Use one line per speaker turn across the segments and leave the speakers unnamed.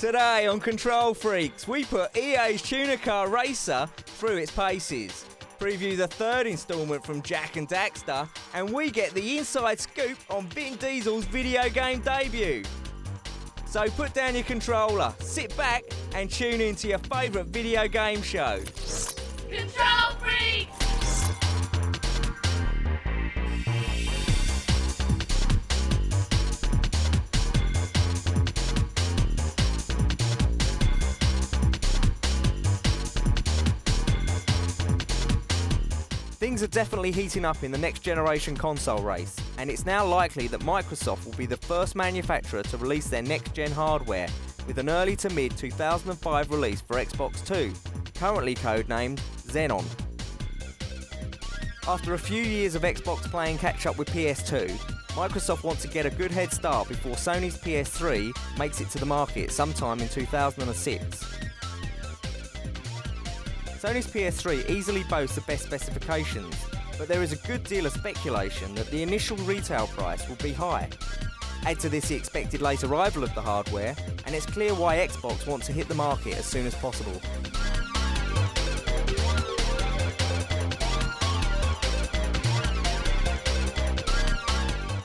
Today on Control Freaks, we put EA's Tuner Car Racer through its paces, preview the third instalment from Jack and Daxter, and we get the inside scoop on Vin Diesel's video game debut. So put down your controller, sit back and tune into your favourite video game show.
Control Freaks!
Things are definitely heating up in the next generation console race, and it's now likely that Microsoft will be the first manufacturer to release their next gen hardware with an early to mid 2005 release for Xbox 2, currently codenamed Xenon. After a few years of Xbox playing catch up with PS2, Microsoft wants to get a good head start before Sony's PS3 makes it to the market sometime in 2006. Sony's PS3 easily boasts the best specifications, but there is a good deal of speculation that the initial retail price will be high. Add to this the expected late arrival of the hardware, and it's clear why Xbox wants to hit the market as soon as possible.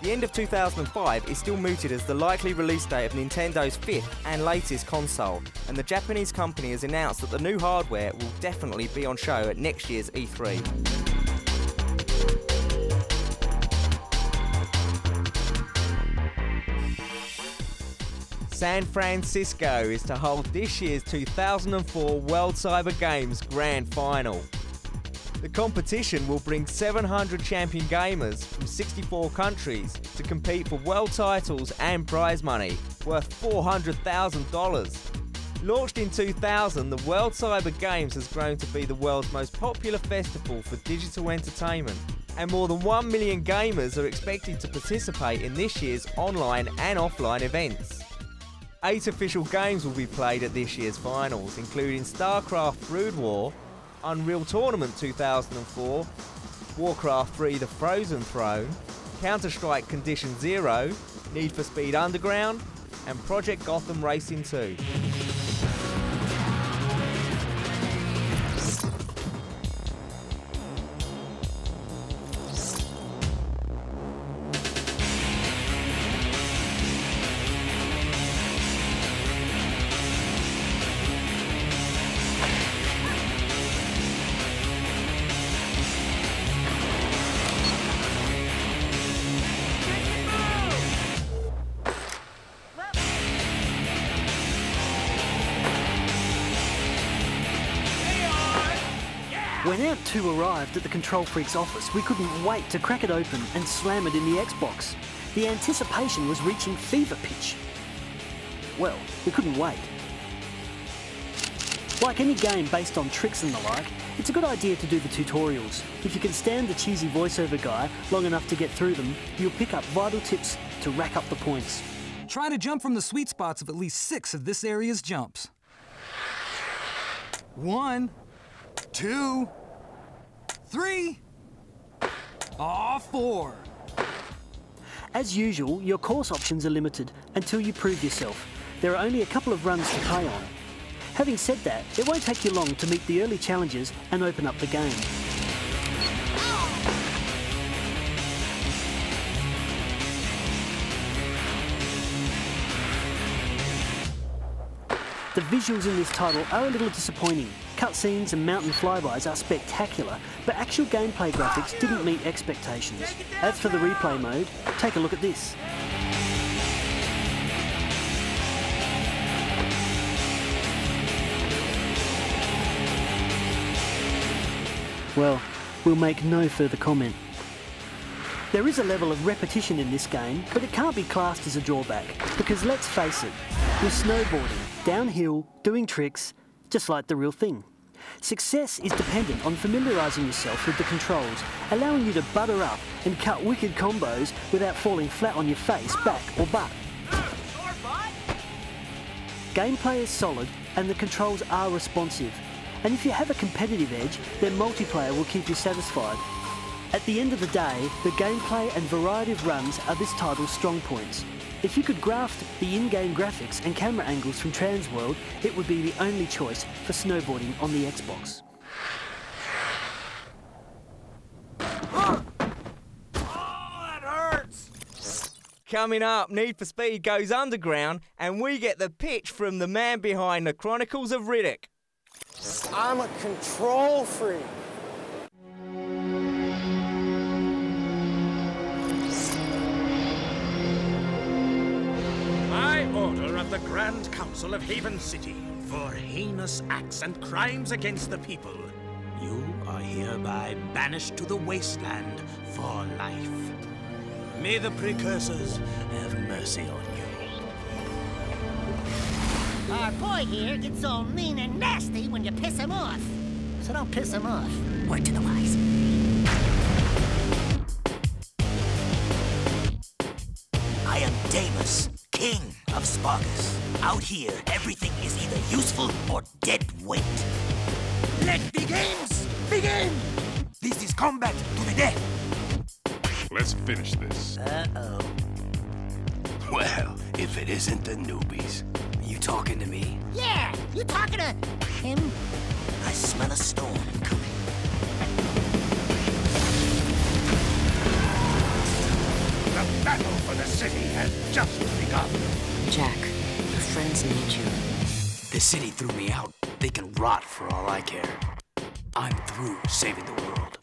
The end of 2005 is still mooted as the likely release date of Nintendo's fifth and latest console, and the Japanese company has announced that the new hardware will definitely be on show at next year's E3. San Francisco is to hold this year's 2004 World Cyber Games Grand Final. The competition will bring 700 champion gamers from 64 countries to compete for world titles and prize money worth $400,000. Launched in 2000, the World Cyber Games has grown to be the world's most popular festival for digital entertainment, and more than 1 million gamers are expected to participate in this year's online and offline events. 8 official games will be played at this year's finals, including StarCraft Brood War, Unreal Tournament 2004, Warcraft 3 The Frozen Throne, Counter-Strike Condition Zero, Need for Speed Underground, and Project Gotham Racing 2.
When our 2 arrived at the Control Freaks office, we couldn't wait to crack it open and slam it in the Xbox. The anticipation was reaching fever pitch. Well, we couldn't wait. Like any game based on tricks and the like, it's a good idea to do the tutorials. If you can stand the cheesy voiceover guy long enough to get through them, you'll pick up vital tips to rack up the points.
Try to jump from the sweet spots of at least 6 of this area's jumps. 1, 2, 3, 4.
As usual, your course options are limited until you prove yourself. There are only a couple of runs to play on. Having said that, it won't take you long to meet the early challenges and open up the game. The visuals in this title are a little disappointing. Cutscenes and mountain flybys are spectacular, but actual gameplay graphics didn't meet expectations. As for the replay mode, take a look at this. Well, we'll make no further comment. There is a level of repetition in this game, but it can't be classed as a drawback, because let's face it, you're snowboarding, downhill, doing tricks, just like the real thing. Success is dependent on familiarising yourself with the controls, allowing you to butter up and cut wicked combos without falling flat on your face, back or butt. Gameplay is solid and the controls are responsive, and if you have a competitive edge, then multiplayer will keep you satisfied. At the end of the day, the gameplay and variety of runs are this title's strong points. If you could graft the in-game graphics and camera angles from Transworld, it would be the only choice for snowboarding on the Xbox.
Oh, that hurts! Coming up, Need for Speed goes underground, and we get the pitch from the man behind the Chronicles of Riddick.
I'm a control freak.
By order of the Grand Council of Haven City, for heinous acts and crimes against the people, you are hereby banished to the wasteland for life. May the precursors have mercy on you.
Our boy here gets all mean and nasty when you piss him off. So don't piss him off. Word to the wise.
I am Damus, king of Sparkus. Out here, everything is either useful or dead weight.
Let the games begin!
This is combat to the death.
Let's finish this.
Uh-oh.
Well, if it isn't the newbies. You talking to me?
Yeah, you talking to him?
I smell a storm coming.
The battle for the city has just begun.
Jack, your friends need you.
The city threw me out. They can rot for all I care. I'm through saving the world.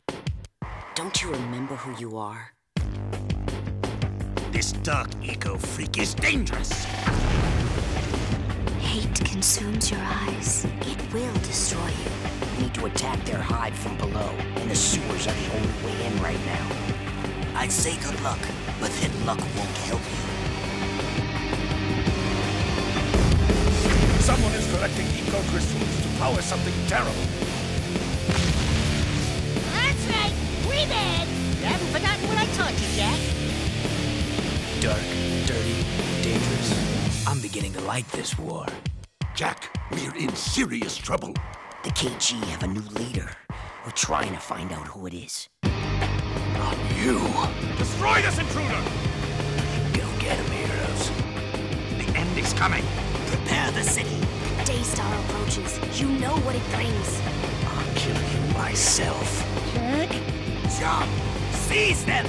Don't you remember who you are?
This dark eco-freak is dangerous.
Hate consumes your eyes. It will destroy you.
Need to attack their hive from below, and the sewers are the only way in right now. I'd say good luck, but then luck won't help you.
Someone is collecting eco-crystals to power something terrible.
That's right. We did. You haven't forgotten what I taught you, Jack.
Dark, dirty, dangerous. I'm beginning to like this war.
Jack, we're in serious trouble.
The KG have a new leader. We're trying to find out who it is.
Not you! Destroy this intruder!
Go get him, heroes.
The end is coming.
Prepare the city.
Daystar approaches. You know what it brings.
I'll kill you myself.
Jack?
Jump! Seize them!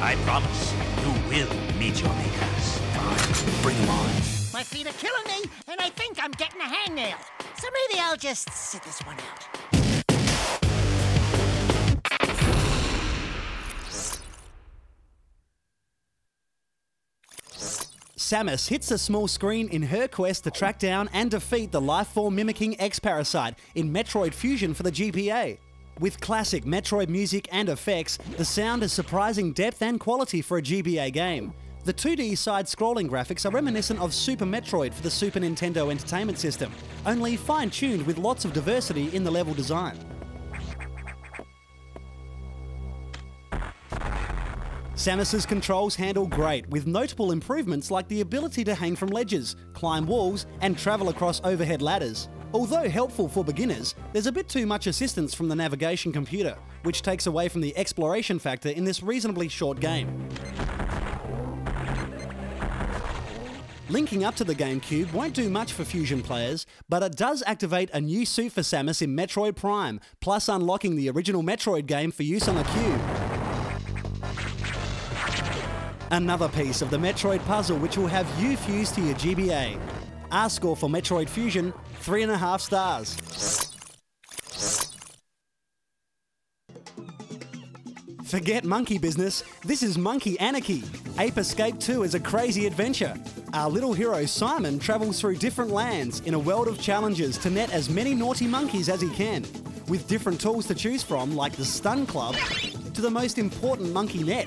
I promise, you will meet your makers.
Fine, bring them on.
My feet are killing me, and I think I'm getting a hangnail. So maybe I'll just sit this one out.
Samus hits the small screen in her quest to track down and defeat the life-form mimicking X-Parasite in Metroid Fusion for the GPA. With classic Metroid music and effects, the sound has surprising depth and quality for a GBA game. The 2D side-scrolling graphics are reminiscent of Super Metroid for the Super Nintendo Entertainment System, only fine-tuned with lots of diversity in the level design. Samus's controls handle great, with notable improvements like the ability to hang from ledges, climb walls, and travel across overhead ladders. Although helpful for beginners, there's a bit too much assistance from the navigation computer, which takes away from the exploration factor in this reasonably short game. Linking up to the GameCube won't do much for Fusion players, but it does activate a new suit for Samus in Metroid Prime, plus unlocking the original Metroid game for use on the Cube. Another piece of the Metroid puzzle which will have you fused to your GBA. Our score for Metroid Fusion, 3.5 stars. Forget monkey business, this is Monkey Anarchy. Ape Escape 2 is a crazy adventure. Our little hero Simon travels through different lands in a world of challenges to net as many naughty monkeys as he can, with different tools to choose from like the Stun Club to the most important monkey net.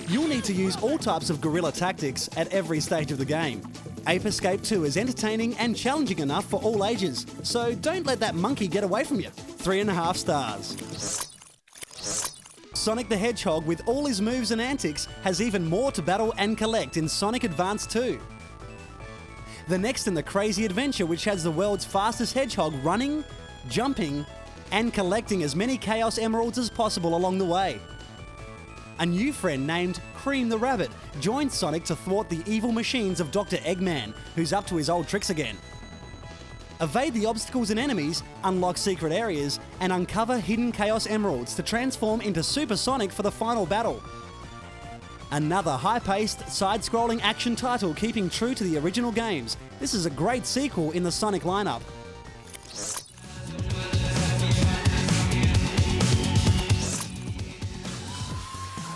You'll need to use all types of guerrilla tactics at every stage of the game. Ape Escape 2 is entertaining and challenging enough for all ages, so don't let that monkey get away from you. 3.5 stars. Sonic the Hedgehog, with all his moves and antics, has even more to battle and collect in Sonic Advance 2. The next in the crazy adventure which has the world's fastest hedgehog running, jumping, and collecting as many Chaos Emeralds as possible along the way. A new friend named Cream the Rabbit joins Sonic to thwart the evil machines of Dr. Eggman, who's up to his old tricks again. Evade the obstacles and enemies, unlock secret areas, and uncover hidden Chaos Emeralds to transform into Super Sonic for the final battle. Another high-paced, side-scrolling action title keeping true to the original games. This is a great sequel in the Sonic lineup.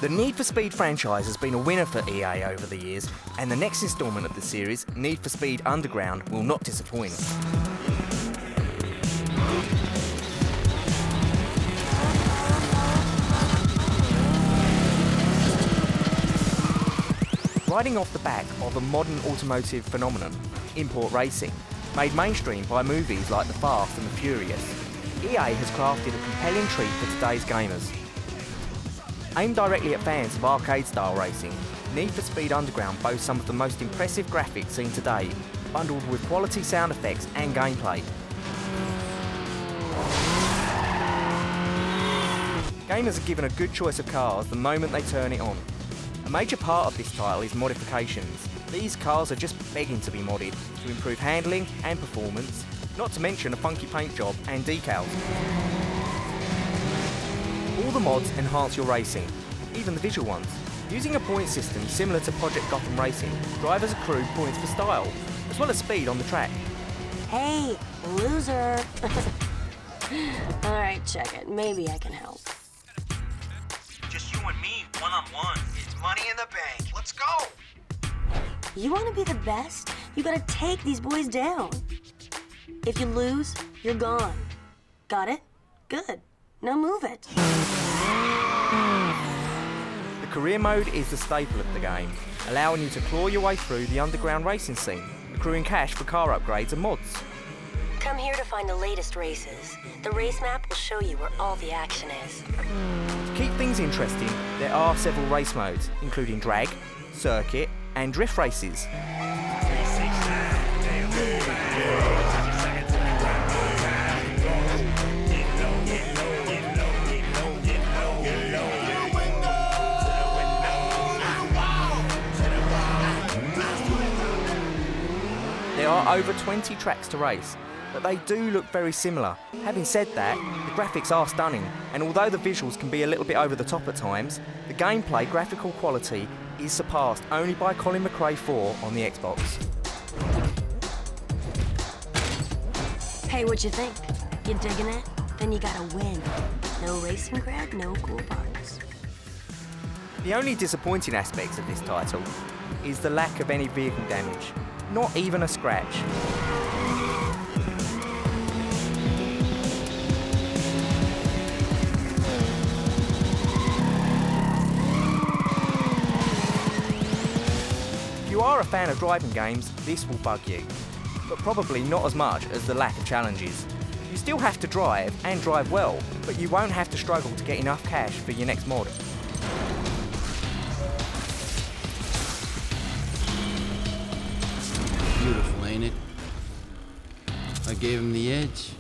The Need for Speed franchise has been a winner for EA over the years, and the next instalment of the series, Need for Speed Underground, will not disappoint. Riding off the back of a modern automotive phenomenon, import racing, made mainstream by movies like The Fast and the Furious, EA has crafted a compelling treat for today's gamers. Aimed directly at fans of arcade-style racing, Need for Speed Underground boasts some of the most impressive graphics seen today, bundled with quality sound effects and gameplay. Gamers are given a good choice of cars the moment they turn it on. A major part of this title is modifications. These cars are just begging to be modded to improve handling and performance, not to mention a funky paint job and decals. All the mods enhance your racing, even the visual ones. Using a point system similar to Project Gotham Racing, drivers accrue points for style, as well as speed on the track.
Hey, loser! Alright, check it. Maybe I can help.
Just you and me, one-on-one. It's money in the bank. Let's go!
You want to be the best? You gotta take these boys down. If you lose, you're gone. Got it? Good. Now move it.
The career mode is the staple of the game, allowing you to claw your way through the underground racing scene, accruing cash for car upgrades and mods.
Come here to find the latest races. The race map will show you where all the action is.
To keep things interesting, there are several race modes, including drag, circuit, and drift races. There are over 20 tracks to race, but they do look very similar. Having said that, the graphics are stunning, and although the visuals can be a little bit over the top at times, the gameplay graphical quality is surpassed only by Colin McRae 4 on the Xbox.
Hey, what you think? You digging it? Then you gotta win. No racing cred, no cool parts.
The only disappointing aspects of this title is the lack of any vehicle damage. Not even a scratch. If you are a fan of driving games, this will bug you, but probably not as much as the lack of challenges. You still have to drive, and drive well, but you won't have to struggle to get enough cash for your next mod.
Beautiful, ain't it? I gave them the edge,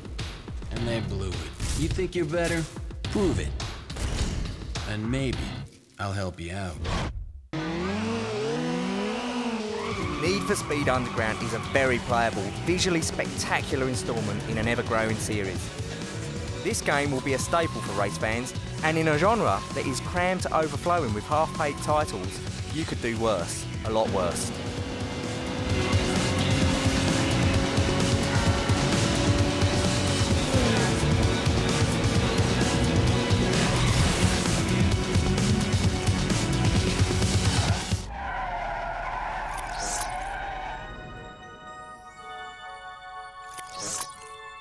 and they blew it. You think you're better? Prove it. And maybe I'll help you out.
Need for Speed Underground is a very playable, visually spectacular instalment in an ever-growing series. This game will be a staple for race fans, and in a genre that is crammed to overflowing with half-baked titles, you could do worse, a lot worse.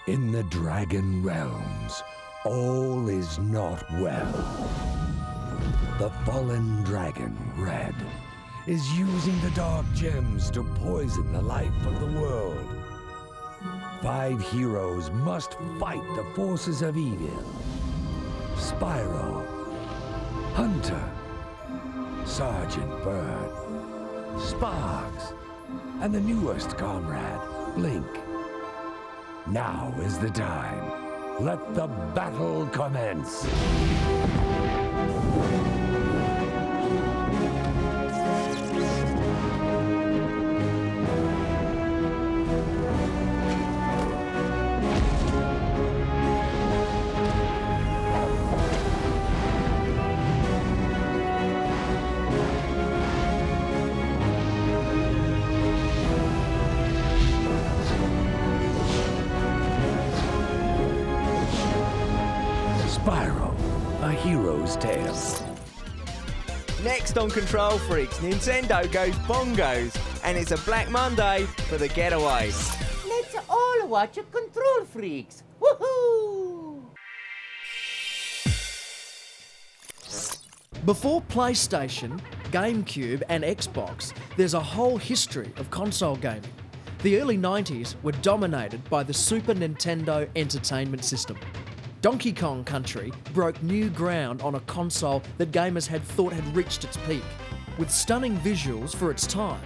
In the Dragon Realms, all is not well. The fallen dragon, Red, is using the dark gems to poison the life of the world. 5 heroes must fight the forces of evil. Spyro, Hunter, Sergeant Bird, Sparks, and the newest comrade, Blink. Now is the time. Let the battle commence. Spyro, A Hero's Tale.
Next on Control Freaks, Nintendo goes bongos, and it's a Black Monday for the Getaways.
Let's all watch a Control Freaks. Woohoo!
Before PlayStation, GameCube and Xbox, there's a whole history of console gaming. The early 90s were dominated by the Super Nintendo Entertainment System. Donkey Kong Country broke new ground on a console that gamers had thought had reached its peak. With stunning visuals for its time,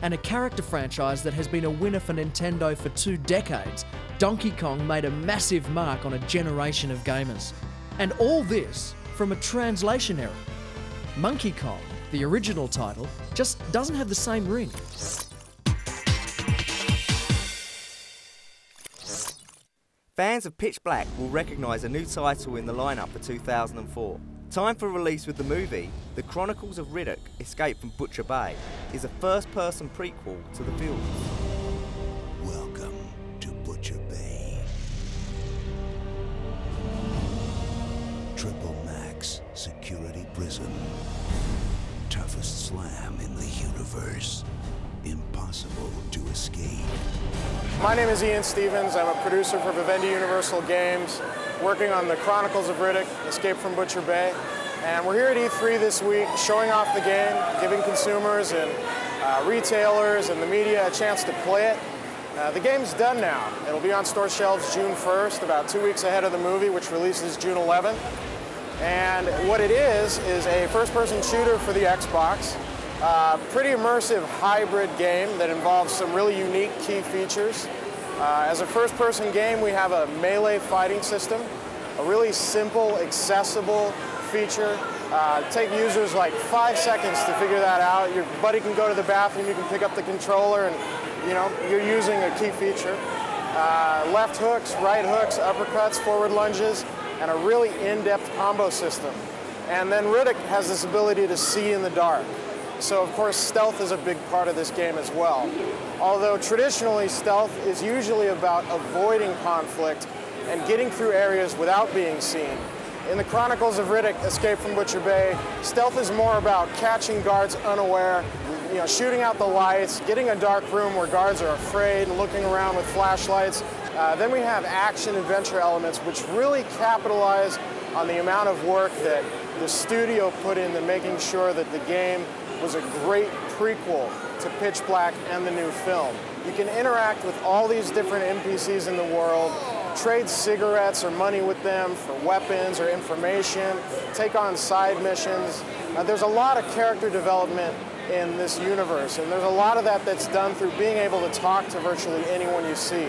and a character franchise that has been a winner for Nintendo for 2 decades, Donkey Kong made a massive mark on a generation of gamers. And all this from a translation error. Monkey Kong, the original title, just doesn't have the same ring.
Fans of Pitch Black will recognise a new title in the lineup for 2004. Time for release with the movie, The Chronicles of Riddick, Escape from Butcher Bay, is a first-person prequel to the film.
Welcome to Butcher Bay. Triple Max Security Prison. Toughest slam in the universe. Impossible to escape.
My name is Ian Stevens. I'm a producer for Vivendi Universal Games, working on The Chronicles of Riddick, Escape from Butcher Bay. And we're here at E3 this week, showing off the game, giving consumers and retailers and the media a chance to play it. The game's done now. It'll be on store shelves June 1st, about 2 weeks ahead of the movie, which releases June 11th. And what it is a first-person shooter for the Xbox. Pretty immersive hybrid game that involves some really unique key features. As a first-person game, we have a melee fighting system, a really simple, accessible feature. Take users like 5 seconds to figure that out. Your buddy can go to the bathroom, you can pick up the controller, and you're using a key feature. Left hooks, right hooks, uppercuts, forward lunges, and a really in-depth combo system. And then Riddick has this ability to see in the dark. So of course stealth is a big part of this game as well. Although traditionally stealth is usually about avoiding conflict and getting through areas without being seen. In The Chronicles of Riddick, Escape from Butcher Bay, stealth is more about catching guards unaware, shooting out the lights, getting a dark room where guards are afraid and looking around with flashlights. Then we have action-adventure elements which really capitalize on the amount of work that the studio put into making sure that the game was a great prequel to Pitch Black and the new film. You can interact with all these different NPCs in the world, trade cigarettes or money with them for weapons or information, take on side missions. There's a lot of character development in this universe, and there's a lot of that that's done through being able to talk to virtually anyone you see.